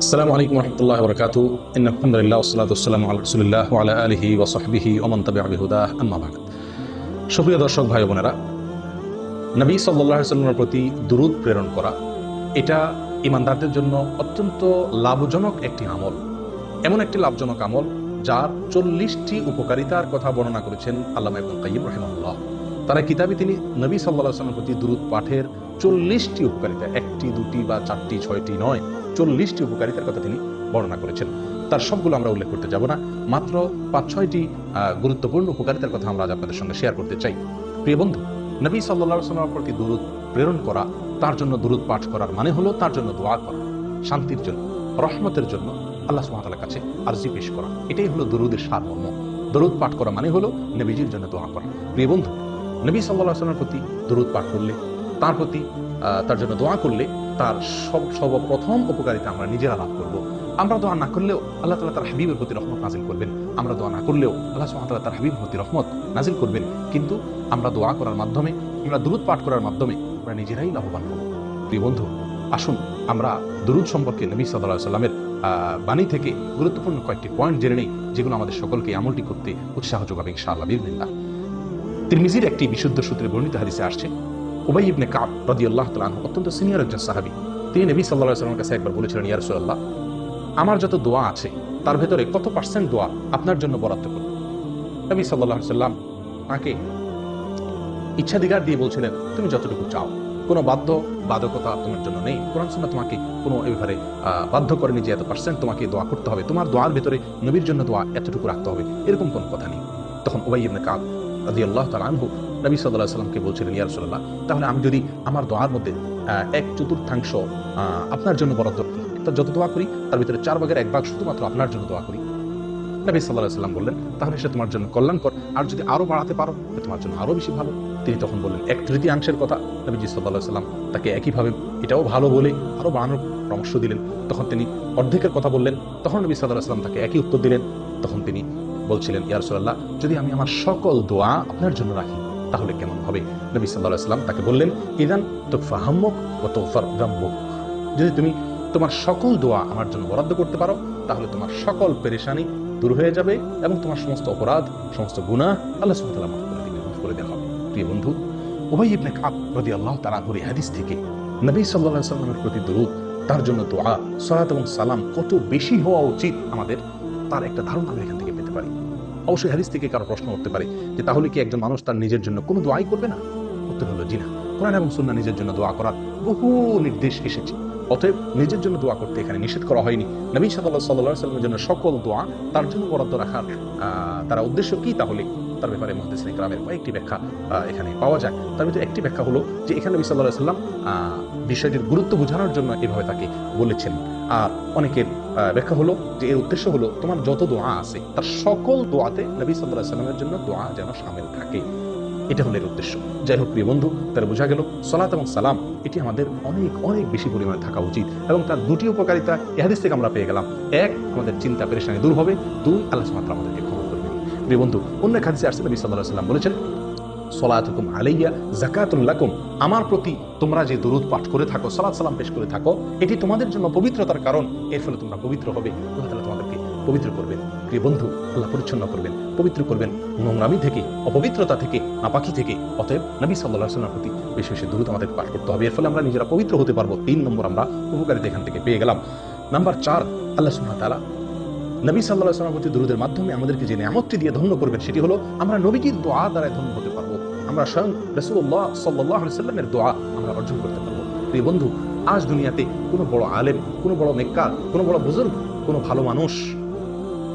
আসসালামু আলাইকুম রহমতুল্লাহ বরকাতু ইন্নালহামদুলিল্লাহ ওয়াসসালাতু ওয়াসসালামু আলা রাসূলিল্লাহ ওয়া আলা আলিহি ওয়া সাহবিহি ওয়া মান তাবি'a বিহুদাহ আম্মা বা'দ। সুপ্রিয় দর্শক ভাই বোনেরা, নবী সাল্লাল্লাহু আলাইহি ওয়াসাল্লামের প্রতি দুরূদ প্রেরণ করা এটা ঈমানদারদের জন্য অত্যন্ত লাভজনক একটি আমল। এমন একটি লাভজনক আমল যার 40টি উপকারিতার কথা বর্ণনা করেছেন আল্লামা ইবনুল কাইয়্যিম রাহিমাহুল্লাহ। তার কিতাবে তিনি নবী সাল্লাল্লাহু আলাইহি ওয়াসাল্লামের প্রতি দুরূদ পাঠের 40টি উপকারিতা, একটি দুটি বা চারটি ছয়টি নয়, 40টি উপকারিতার কথা তিনি বর্ণনা করেছেন। তার সবগুলো আমরা উল্লেখ করতে যাব না, মাত্র 5-6টি গুরুত্বপূর্ণ উপকারিতার কথা আমরা আজ আপনাদের সঙ্গে শেয়ার করতে চাই। প্রিয় বন্ধু, নবী সাল্লাল্লাহু আলাইহি ওয়াসাল্লামের প্রতি দুরূদ প্রেরণ করা, তার জন্য দুরূদ পাঠ করার মানে হলো তার জন্য দোয়া করা, শান্তির জন্য, রহমতের জন্য আল্লাহ সুবহানাহু ওয়া তাআলার কাছে আরজি পেশ করা। এটাই হলো দুরূদের সারমর্ম। দুরূদ পাঠ করা মানে হলো নবীজির জন্য দোয়া করা। প্রিয় বন্ধু, নবী সাল্লাল্লাহু আলাইহি ওয়াসাল্লামের প্রতি দুরূদ পাঠ করলে, তার প্রতি তার জন্য দোয়া করলে তার সর্বপ্রথম উপকারিতা আমরা নিজেরা লাভ করব। আমরা দোয়া না করলেও আল্লাহ তাআলা তার হাবিবের প্রতি রহমত নাজিল করবেন। আমরা দোয়া না করলেও আল্লাহ সুবহানাহু ওয়া তাআলা তার হাবিবের প্রতি রহমত নাজিল করবেন। কিন্তু আমরা দোয়া করার মাধ্যমে, আমরা দুরূদ পাঠ করার মাধ্যমে আমরা নিজেরাই লাভবান হব। প্রিয় বন্ধু, আসুন আমরা দুরূদ সম্পর্কে নবী সাল্লাল্লাহু আলাইহি ওয়াসাল্লামের বাণী থেকে গুরুত্বপূর্ণ কয়েকটি পয়েন্ট জেনে নেই, যেগুলো আমাদের সকলকে আমলটি করতে উৎসাহ যোগাবে ইনশাআল্লাহ বিইذنিল্লাহ। তিরমিজির একটি বিশুদ্ধ সূত্রে বর্ণিত হাদিসে আসছে, উবাই ইবনে কাব রাদিয়াল্লাহু তাআলা আনহু অত্যন্ত সিনিয়র একজন সাহাবী। তিনি নবী সাল্লাল্লাহু আলাইহি ওয়াসাল্লামের কাছে একবার বলেছিলেন, ইয়া রাসূলুল্লাহ, আমার যত দোয়া আছে তার ভেতরে কত পার্সেন্ট দোয়া আপনার জন্য বরাদ্দ করব? নবী সাল্লাল্লাহু আলাইহি ওয়াসাল্লাম তাকে ইচ্ছাধিকার দিয়ে বলছিলেন, তুমি যতটুকু চাও, কোনো বাধ্যকতা তোমার জন্য নেই। কোরআন সুন্নাহ তোমাকে কোনো এই ব্যাপারে বাধ্য করেনি যে এত পার্সেন্ট তোমাকে দোয়া করতে হবে, তোমার দোয়ার ভেতরে নবীর জন্য দোয়া এতটুকু রাখতে হবে, এরকম কোনো কথা নেই। তখন উবাই ইবনে কাব রাদিয়াল্লাহু তাআলা আনহু নবী সাল্লাল্লাহু আলাইহি ওয়াসাল্লামকে বলছিলেন, ইয়া রাসূলুল্লাহ, তাহলে আমি যদি আমার দোয়ার মধ্যে 1/4 আপনার জন্য বরাদ্দ করি, যত দোয়া করি তার ভিতরে 4/1 শুধুমাত্র আপনার জন্য দোয়া করি, নবী সাল্লাল্লাহু আলাইহি ওয়াসাল্লাম বললেন, তাহলে সে তোমার জন্য কল্যাণকর, আর যদি আরো বাড়াতে পারো তোমার জন্য আরো বেশি ভালো। তিনি তখন বললেন 1/3 কথা। নবীজি সাল্লাল্লাহু আলাইহি ওয়াসাল্লাম তাকে একইভাবে এটাও ভালো বলে আরো বাড়ানোর পরামর্শ দিলেন। তখন তিনি অর্ধেকের কথা বললেন। তখন নবী সাল্লাল্লাহু আলাইহি ওয়াসাল্লাম তাকে একই উত্তর দিলেন। তখন তিনি বলছিলেন, ইয়া রাসূলুল্লাহ, যদি আমি আমার সকল দোয়া আপনার জন্য রাখি তাহলে কেমন হবে? নবী সাল্লাল্লাহু আলাইহি ওয়াসাল্লাম তাকে বললেন, ইযান তুকফা হাম্মুক ওয়া তুগফার যামবুক, যদি তুমি তোমার সকল দোয়া আমার জন্য বরাদ্দ করতে পারো তাহলে তোমার সকল পেরেশানি দূর হয়ে যাবে এবং তোমার সমস্ত অপরাধ, সমস্ত গুনাহ আল্লাহ সুবহানাহু ওয়া তাআলা মাফ করে দিবেন, মাফ করে দেওয়া হবে। প্রিয় বন্ধু, উবাই ইবনে কাব রাদিয়াল্লাহু তাআলা আনহুর এই হাদিস থেকে নবী সাল্লাল্লাহু আলাইহি ওয়াসাল্লামের প্রতি দরুদ, তার জন্য দোয়া, সালাত এবং সালাম কত বেশি হওয়া উচিত আমাদের, তার একটা ধারণা আমরা এখান থেকে পেতে পারি। অবশ্যই হাদিস থেকে কারো প্রশ্ন করতে পারে যে তাহলে কি একজন মানুষ তার নিজের জন্য কোনো দোয়াই করবে না? উত্তর হলো জি না। কোরআন এবং সুন্নাহ নিজের জন্য দোয়া করার বহু নির্দেশ এসেছে। অতএব নিজের জন্য দোয়া করতে এখানে নিষেধ করা হয়নি। নবী সাল্লাল্লাহু আলাইহি ওয়াসাল্লামের জন্য সকল দোয়া তার জন্য বরাদ্দ রাখার তার উদ্দেশ্য কি, তাহলে তার ব্যাপারে মুহাদ্দিসিন কিরামের কয়েকটি ব্যাখ্যা এখানে পাওয়া যায়। তার ভিতরে একটি ব্যাখ্যা হলো যে এখানে নবী সাল্লাল্লাহু আলাইহি ওয়াসাল্লাম বিষয়টির গুরুত্ব বোঝানোর জন্য এভাবে তাকে বলেছেন। আর অনেকের ব্যাখ্যা হলো যে এর উদ্দেশ্য হলো তোমার যত দোয়া আছে তার সকল দোয়াতে নবী সাল্লাল্লাহু আলাইহি ওয়াসাল্লামের জন্য দোয়া যেন শামিল থাকে, এটা হলো এর উদ্দেশ্য। যাই হোক প্রিয় বন্ধু, তার বোঝা গেল সালাত এবং সালাম এটি আমাদের অনেক অনেক বেশি পরিমাণে থাকা উচিত এবং তার দুটি উপকারিতা এই হাদিস থেকে আমরা পেয়ে গেলাম। এক, আমাদের চিন্তা পেরেশানি দূর হবে। দুই, আল্লাহ সুবহানাহু ওয়া তাআলা আমাদেরকে ক্ষমা করবেন। প্রিয় বন্ধু, অন্য এক হাদিসে আসছে নবী সাল্লাল্লাহু আলাইহি ওয়াসাল্লাম বলেছেন, সালাতুকুম আলাইয়া যাকাতুল লাকুম, আমার প্রতি তোমরা যে দরুদ পাঠ করে থাকো, সালাত সালাম পেশ করে থাকো, এটি তোমাদের জন্য পবিত্রতার কারণ, এর ফলে তোমরা পবিত্র হবে, আল্লাহ তাআলা তোমাদেরকে পবিত্র করবেন। প্রিয় বন্ধু, আল্লাহ পরিচ্ছন্ন করবেন, পবিত্র করবেন নোংরামি থেকে, অপবিত্রতা থেকে, নাপাকি থেকে। অতএব নবী সাল্লাল্লাহু আলাইহি ওয়াসাল্লামের প্রতি বেশি বেশি দরুদ আমাদের পাঠ করতে হবে, এর ফলে আমরা নিজেরা পবিত্র হতে পারবো। 3 নম্বর আমরা উপকারিতা এখান থেকে পেয়ে গেলাম। নাম্বার 4, আল্লাহ সুবহানাহু ওয়া তাআলা নবী সাল্লাল্লাহু আলাইহি ওয়াসাল্লামের প্রতি দরুদের মাধ্যমে আমাদেরকে যে নিয়ামতটি দিয়ে ধন্য করবেন সেটি হলো আমরা নবীজির দোয়া দ্বারা ধন্য হতে পারবো। আমরা স্বয়ং রাসূলুল্লাহ সাল্লাল্লাহু আলাইহি ওয়াসাল্লামের দোয়া আমরা অর্জন করতে পারবো। প্রিয় বন্ধু, আজ দুনিয়াতে কোনো বড় আলেম, কোনো বড় নেককার, কোনো বড় বুজুর্গ, কোনো ভালো মানুষ,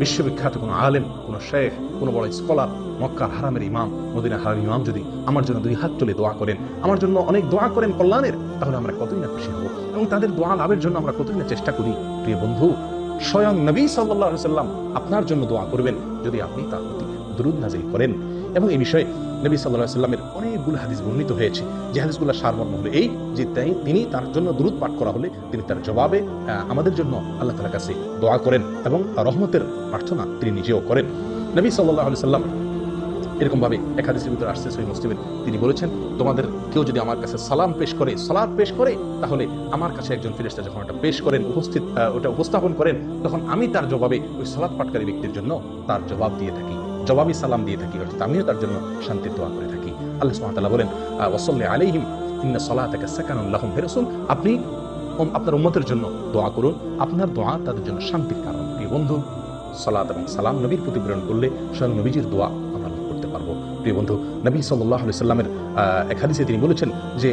বিশ্ববিখ্যাত কোনো আলেম, কোনো শেখ, কোনো বড় স্কলার, মক্কার হারামের ইমাম, মদিনার হারামের ইমাম যদি আমার জন্য 2 হাত তুলে দোয়া করেন, আমার জন্য অনেক দোয়া করেন কল্যাণের, তাহলে আমরা কতই না খুশি হব এবং তাদের দোয়া লাভের জন্য আমরা কতই না চেষ্টা করি। প্রিয় বন্ধু, স্বয়ং নবী সাল্লাল্লাহু আলাইহি ওয়াসাল্লাম আপনার জন্য দোয়া করবেন যদি আপনি তার প্রতি দরুদ নাযিল করেন। এবং এই বিষয়ে নবী সাল্লাল্লাহু আলাইহি ওয়াসাল্লামের অনেকগুলো হাদিস বর্ণিত হয়েছে, যে হাদিসগুলোর সারমর্ম হলো এই যে তিনি তার জন্য দরুদ পাঠ করা হলে তিনি তার জবাবে আমাদের জন্য আল্লাহ তাআলার কাছে দোয়া করেন এবং রহমতের প্রার্থনা তিনি নিজেও করেন। নবী সাল্লাল্লাহু আলাইহি ওয়াসাল্লাম এরকম ভাবে এক হাদিসের ভিতরে আসছে সহিহ মুসলিমে, তিনি বলেছেন, তোমাদের কেউ যদি আমার কাছে সালাম পেশ করে, সালাত পেশ করে, তাহলে আমার কাছে একজন ফেরেশতা যখন ওটা পেশ করেন, ওটা উপস্থাপন করেন, তখন আমি তার জবাবে ওই সালাত পাঠকারী ব্যক্তির জন্য তার জবাব দিয়ে থাকি, জবাবি সালাম দিয়ে থাকি, অর্থাৎ আমিও তার জন্য শান্তির দোয়া করে থাকি। আল্লাহ সুবহানাহু ওয়া তাআলা বলেন, ওয়াসাল্লি আলাইহিম ইন্না সালাতাকা সাকানুন লাহুম, হে রাসূল আপনি আপনার উম্মতের জন্য দোয়া করুন, আপনার দোয়া তাদের জন্য শান্তির কারণ। প্রিয় বন্ধু, সালাত এবং সালাম নবীর প্রতি প্রেরণ করলে স্বয়ং নবীজির দোয়া আমরা লাভ করতে পারবো। প্রিয় বন্ধু, নবী সাল্লাল্লাহু আলাইহি সাল্লামের এক হাদিসে তিনি বলেছেন যে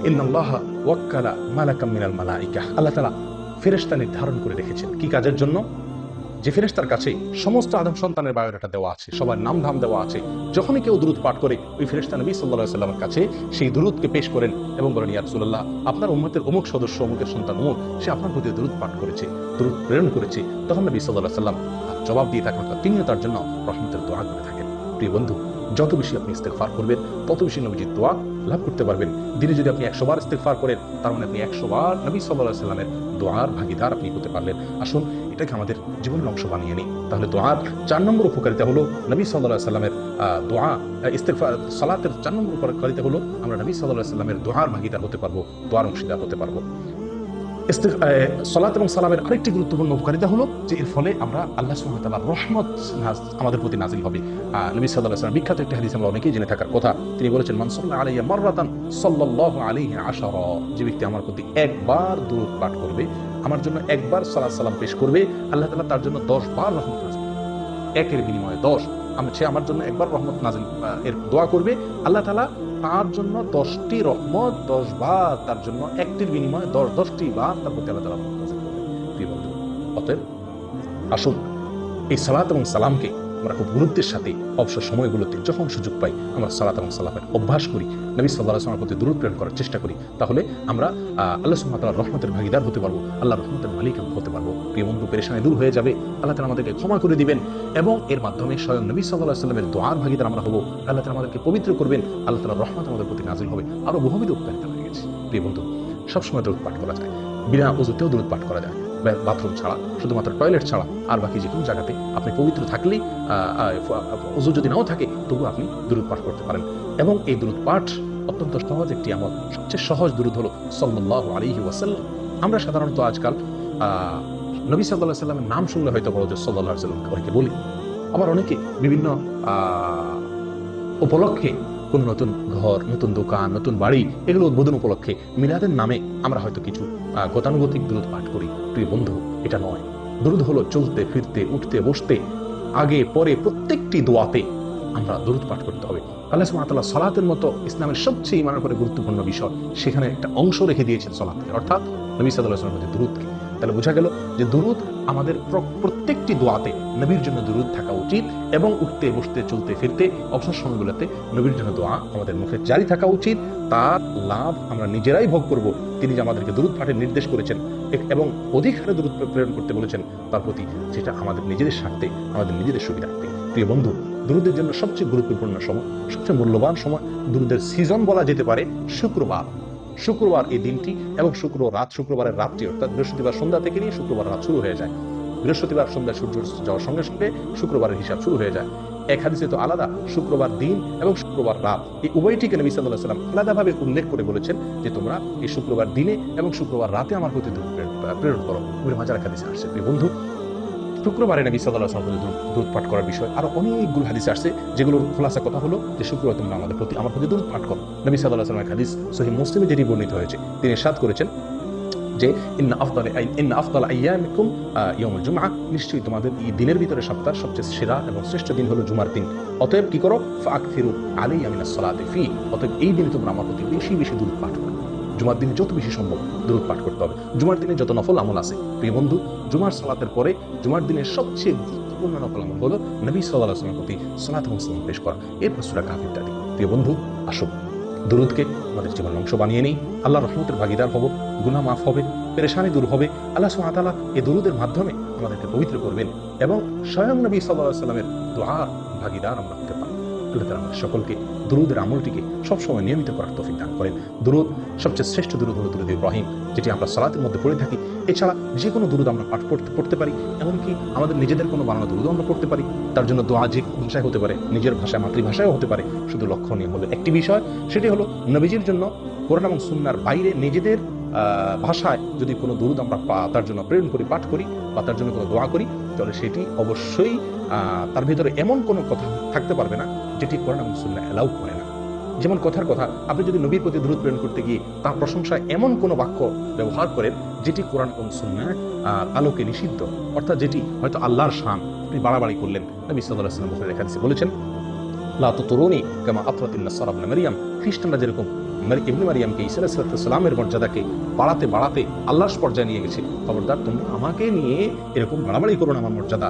ইন্নাল্লাহা ওয়াক্কালা মালাকাম মিনাল মালাইকা, আল্লাহ তাআলা ফেরেশতা নির্ধারণ করে রেখেছেন কি কাজের জন্য? যে ফেরেশতার কাছে সমস্ত আদম সন্তানের বায়োডাটা দেওয়া আছে, সবার নাম ধাম দেওয়া আছে। যখনই কেউ দুরূদ পাঠ করে, ওই ফেরেশতা নবী সাল্লাল্লাহু আলাইহি সাল্লামের কাছে সেই দুরূদকে পেশ করেন এবং বলেন, ইয়া রাসূলুল্লাহ, আপনার উম্মতের অমুক সদস্য, অমুকের সন্তান অমুক, সে আপনার প্রতি দুরূদ পাঠ করেছে, দুরূদ প্রেরণ করেছে। তখন নবী সাল্লাল্লাহু আলাইহি সাল্লাম জবাব দিয়ে থাকেন, তিনিও তার জন্য রহমতের দোয়া করে থাকেন। প্রিয় বন্ধু, যত বেশি আপনি ইস্তেগফার করবেন, তত বেশি নবীজির দোয়া লাভ করতে পারবেন। দিনে যদি আপনি 100 বার ইস্তেগফার করেন, তার মানে আপনি 100 বার নবী সাল্লাল্লাহু আলাইহি সাল্লামের দোয়ার ভাগীদার আপনি হতে পারলেন। আসুন এটাকে আমাদের জীবনের অংশ বানিয়ে নিই। তাহলে দোয়ার 4 নম্বর উপকারিতা হলো নবী সাল্লাল্লাহু আলাইহি সাল্লামের দোয়া, ইস্তেগফার সালাতের 4 নম্বর উপকারিতা হলো আমরা নবী সাল্লাল্লাহু আলাইহি সাল্লামের দোয়ার ভাগীদার হতে পারবো, দোয়ার অংশীদার হতে পারবো। সালাত এবং সালামের আরেকটি গুরুত্বপূর্ণ উপকারিতা হলো যে এর ফলে আমরা আল্লাহ সুবহানাহু ওয়া তাআলার রহমত আমাদের প্রতি নাজিল হবে। নবী সাল্লাল্লাহু আলাইহি ওয়াসাল্লাম বিখ্যাত একটি হাদিস আমরা অনেকেই জেনে থাকার কথা, তিনি বলেছেন, মান সাল্লা আলাইয়া মাররাতান সাল্লাল্লাহু আলাইহি আশারা, যে ব্যক্তি আমার প্রতি একবার দুরূদ পাঠ করবে, আমার জন্য একবার সালাত সালাম পেশ করবে, আল্লাহ তাআলা তার জন্য 10 বার রহমত নাজিল করবে। একের বিনিময়ে 10, সে আমার জন্য একবার রহমত নাজিল এর দোয়া করবে, আল্লাহ তাআলা তার জন্য 10টি রহমত, 10 বার তার জন্য একটির বিনিময়ে 10টি বার তার প্রতি আল্লাহ তাআলা রহমত নাযিল করবেন। প্রিয় বন্ধু, অতএব আসুন এই সালাত এবং সালামকে আমরা খুব গুরুত্বের সাথে অবসর সময়গুলোতে যখন সুযোগ পাই আমরা সালাত এবং সালামের অভ্যাস করি, নবী সাল্লাল্লাহু আলাইহি ওয়াসাল্লামের প্রতি দুরূদ প্রেরণ করার চেষ্টা করি। তাহলে আমরা আল্লাহ সুবহানাহু ওয়া তাআলার রহমতের ভাগীদার হতে পারবো, আল্লাহর রহমতের মালিক হতে পারবো। প্রিয় বন্ধু, পেরেশানি দূর হয়ে যাবে, আল্লাহ তাআলা আমাদেরকে ক্ষমা করে দিবেন এবং এর মাধ্যমে স্বয়ং নবী সাল্লাল্লাহু আলাইহি ওয়াসাল্লামের দোয়ার ভাগীদার আমরা হব। আল্লাহ তাআলা আমাদেরকে পবিত্র করবেন, আল্লাহ তাআলার রহমত আমাদের প্রতি নাযিল হবে। আরো বহুবিধ উপকারিতা হয়ে গেছে। প্রিয় বন্ধু, সবসময় দুরূদ পাঠ করা যায়, বিনা ওযুতেও দুরূদ পাঠ করা যায়, বাথরুম ছাড়া, শুধুমাত্র টয়লেট ছাড়া, আর বাকি যে কোনো জায়গাতে আপনি পবিত্র থাকলেই, ওযু যদি নাও থাকে তবু আপনি দুরূদ পাঠ করতে পারেন। এবং এই দুরূদ পাঠ অত্যন্ত সহজ একটি আমল। সবচেয়ে সহজ দুরূদ হলো সাল্লাল্লাহু আলাইহি ওয়াসাল্লাম। আমরা সাধারণত আজকাল নবী সাল্লাল্লাহু আলাইহি ওয়াসাল্লামের নাম শুনলে হয়তো বড় যে সাল্লাল্লাহু আলাইহি ওয়াসাল্লাম অনেকে বলি, আবার অনেকে বিভিন্ন উপলক্ষে কোন নতুন ঘর, নতুন দোকান, নতুন বাড়ি, এগুলো উদ্বোধন উপলক্ষে মিলাদের নামে আমরা হয়তো কিছু গতানুগতিক দুরূদ পাঠ করি। প্রিয় বন্ধু, এটা নয়। দুরূদ হলো চলতে ফিরতে, উঠতে বসতে, আগে পরে প্রত্যেকটি দোয়াতে আমরা দুরূদ পাঠ করতে হবে। আল্লাহ সুবহানাহু ওয়া তাআলা সালাতের মতো ইসলামের সবচেয়ে ঈমানের উপরে গুরুত্বপূর্ণ বিষয়, সেখানে একটা অংশ রেখে দিয়েছেন সালাতকে, অর্থাৎ নবী সাল্লাল্লাহু আলাইহি ওয়াসাল্লামের প্রতি দুরূদকে। তাহলে বোঝা গেল যে দুরূদ আমাদের প্রত্যেকটি দোয়াতে নবীর জন্য দুরূদ থাকা উচিত এবং উঠতে বসতে চলতে ফিরতে অবসর সময়গুলোতে নবীর জন্য দোয়া আমাদের মুখে জারি থাকা উচিত। তার লাভ আমরা নিজেরাই ভোগ করব। তিনি যে আমাদেরকে দুরূদ পাঠের নির্দেশ করেছেন এবং অধিক হারে দুরূদ প্রেরণ করতে বলেছেন তার প্রতি, যেটা আমাদের নিজেদের স্বার্থে, আমাদের নিজেদের সুবিধার্থে। প্রিয় বন্ধু, দুরূদের জন্য সবচেয়ে গুরুত্বপূর্ণ সময়, সবচেয়ে মূল্যবান সময়, দুরূদের সিজন বলা যেতে পারে শুক্রবার এই দিনটি এবং শুক্রবারের রাতটি, অর্থাৎ বৃহস্পতিবার সন্ধ্যা থেকে নিয়ে শুক্রবার রাত শুরু হয়ে যায়। বৃহস্পতিবার সন্ধ্যা সূর্য যাওয়ার সঙ্গে সঙ্গে শুক্রবারের হিসাব শুরু হয়ে যায়। এক হাদিসে তো আলাদা শুক্রবার দিন এবং শুক্রবার রাত, এই উভয়টিকে নবী সাল্লাল্লাহু আলাইহি ওয়াসাল্লাম আলাদাভাবে উল্লেখ করে বলেছেন যে তোমরা এই শুক্রবার দিনে এবং শুক্রবার রাতে আমার প্রতি প্রেরণ করো। ইবনে মাজাহ হাদিসে আসছে। প্রিয় বন্ধু, শুক্রবারে নবী সাল্লাল্লাহু আলাইহি ওয়াসাল্লাম দুরূদ পাঠ করার বিষয় আরো অনেকগুলো হাদিস আসছে, যেগুলোর খোলাসা কথা হলো যে শুক্রবার তোমরা আমার প্রতি দুরূদ পাঠ করো। নবী সাল্লাল্লাহু আলাইহি ওয়াসাল্লামের হাদিস সহিহ মুসলিমে যেটি বর্ণিত হয়েছে, তিনি ইরশাদ করেছেন যে ইন্না আফদাল আইয়ামিকুম ইয়াউমুল জুমআহ, নিশ্চয়ই তোমাদের এই দিনের ভিতরে সপ্তাহের সবচেয়ে সেরা এবং শ্রেষ্ঠ দিন হলো জুমার দিন। অতএব কি করো, ফাআকথিরু আলাইয়া মিনাস সালাতি ফি, অতএব এই দিনে তোমরা আমার প্রতি বেশি বেশি দুরূদ পাঠ করো। জুমার দিনে যত বেশি সম্ভব দুরূদ পাঠ করতে হবে। জুমার দিনে যত নফল আমল আছে, প্রিয় বন্ধু, জুমার সালাতের পরে জুমার দিনের সবচেয়ে গুরুত্বপূর্ণ নফল আমল হলো নবী সাল্লাল্লাহু আলাইহি ওয়াসাল্লামের প্রতি সালাত এবং সালাম পেশ করা, এরপর সূরা কাহফ ইত্যাদি। প্রিয় বন্ধু, আসুন দুরূদকে আমাদের জীবনের অংশ বানিয়ে নেই। আল্লাহর রহমতের ভাগীদার হব, গুনাহ মাফ হবে, পেরেশানি দূর হবে। আল্লাহ সুবহানাহু ওয়া তাআলা এই দুরূদের মাধ্যমে আমাদেরকে পবিত্র করবেন এবং স্বয়ং নবী সাল্লাল্লাহু আলাইহি ওয়াসাল্লামের দোয়ার ভাগীদার আমরা হতে পারব। আল্লাহ তাআলা আমাদের সকলকে দুরুদের আমলটিকে সবসময় নিয়মিত করার তৌফিক দান করেন। দুরুদ, সবচেয়ে শ্রেষ্ঠ দুরুদ হলো দুরুদ ইব্রাহিম, যেটি আমরা সালাতের মধ্যে পড়ে থাকি। এছাড়া যে কোনো দুরুদ আমরা পাঠ পড়তে পারি, এমনকি আমাদের নিজেদের কোনো বানানো দুরুদ আমরা পড়তে পারি। তার জন্য দোয়া যে ভাষায় হতে পারে, নিজের ভাষায়, মাতৃভাষায়ও হতে পারে। শুধু লক্ষণীয় হলো একটি বিষয়, সেটি হলো নবীজির জন্য কোরআন এবং সুন্নাহর বাইরে নিজেদের ভাষায় যদি কোনো দুরুদ আমরা তার জন্য প্রেরণ করি, পাঠ করি বা তার জন্য কোনো দোয়া করি, তাহলে সেটি অবশ্যই তার ভিতরে এমন কোনো কথা থাকতে পারবে না যেটি কোরআন এবং সুন্নাহ অ্যালাউ করে না। যেমন কথার কথা, আপনি যদি নবীর প্রতি দুরূদ প্রেরণ করতে গিয়ে তার প্রশংসায় এমন কোনো বাক্য ব্যবহার করেন যেটি কোরআন এবং সুন্নাহ আলোকে নিষিদ্ধ, অর্থাৎ যেটি হয়তো আল্লাহর শান, আপনি বাড়াবাড়ি করলেন। নবী সাল্লাল্লাহু আলাইহি ওয়াসাল্লাম বুখারীর হাদিসে বলেছেন, লা তুতুরুনি কামা আতরাতিন নাসারা ইবনে মারইয়াম, খ্রিস্টানরা যেরকম ইবনে মারইয়ামকে ঈসা আলাইহিস সালামের মর্যাদাকে বাড়াতে বাড়াতে আল্লাহর পর্যায়ে নিয়ে গেছে, খবরদার তোমরা আমাকে নিয়ে এরকম বাড়াবাড়ি করো না আমার মর্যাদা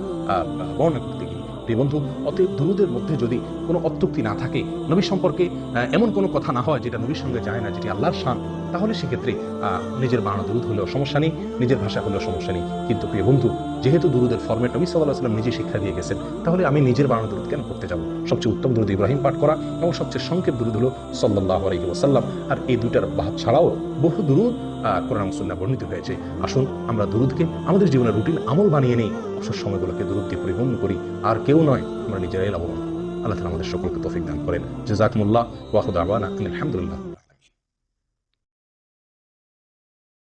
বর্ণনা করতে গিয়ে। প্রিয় বন্ধু, অতএব দুরূদের মধ্যে যদি কোনো অত্যুক্তি না থাকে, নবী সম্পর্কে এমন কোনো কথা না হয় যেটা নবীর সঙ্গে যায় না, যেটি আল্লাহর শান, তাহলে সেক্ষেত্রে নিজের বানানো দুরূদ হলেও সমস্যা নেই, নিজের ভাষা হলেও সমস্যা নেই। কিন্তু প্রিয় বন্ধু, যেহেতু দুরূদের ফরম্যাট নবী সাল্লাল্লাহু আলাইহি ওয়াসাল্লাম নিজে শিক্ষা দিয়ে গেছেন, তাহলে আমি নিজের বানানো দুরূদ কেন করতে যাব? সবচেয়ে উত্তম দুরূদ ইব্রাহিম পাঠ করা এবং সবচেয়ে সংক্ষেপ দুরূদ হলো সাল্লাল্লাহু আলাইহি ওয়াসাল্লাম। আর এই দুইটার বাদ ছাড়াও বহু দুরূদ কোরআন এবং সুন্নাহ বর্ণিত হয়েছে। আসুন আমরা দুরূদকে আমাদের জীবনের রুটিন আমল বানিয়ে নেই, অবসর সময়গুলোকে দুরূদ দিয়ে পরিপূর্ণ করি। আর কেউ নয়, আমরা নিজেরাই লাভবান। আল্লাহ তাআলা আমাদের সকলকে তৌফিক দান করেন। জাযাকুমুল্লাহ ওয়া আখিরু দাওয়ানা আলহামদুলিল্লাহ।